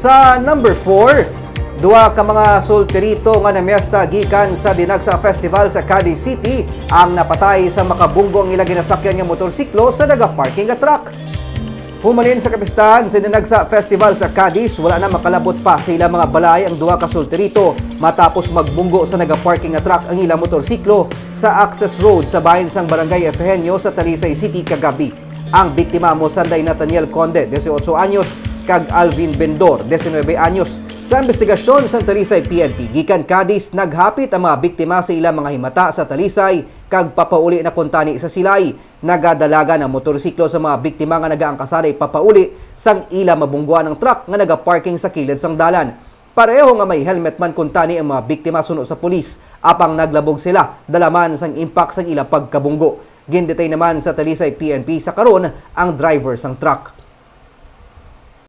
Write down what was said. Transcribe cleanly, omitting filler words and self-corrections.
Sa number 4, duwa ka mga solterito nga namiyesta gikan sa Dinagsa Festival sa Cadiz City ang napatay sa makabunggo ang ilang ginasakyan nga motorsiklo sa nagaparking nga truck. Humalin sa kapistahan sa Dinagsa Festival sa Cadiz, wala na makalabot pa sa ilang mga balay ang duwa ka solterito matapos magbunggo sa nagaparking nga truck ang ilang motorsiklo sa access road sa bahin sang Barangay Efehenio sa Talisay City kagabi. Ang biktima mo Sanday Nathaniel Conde, 18 anyos, kag Alvin Bendor, 19 anyos. Sa investigasyon sa Talisay PNP, gikan Cadiz, naghapit ang mga biktima sa ilang mga himata sa Talisay kag papauli na kuntani sa silay. Nagadalaga ng motorsiklo sa mga biktima nga nagaangkasara papauli sang ilang mabungguan ng truck nga nagaparking sa kilid sang dalan. Pareho nga may helmet man kuntani ang mga biktima suno sa pulis, apang naglabog sila dalaman sang impact sang ilang pagkabunggo. Gindetay naman sa Talisay PNP sa karon ang driver sang truck.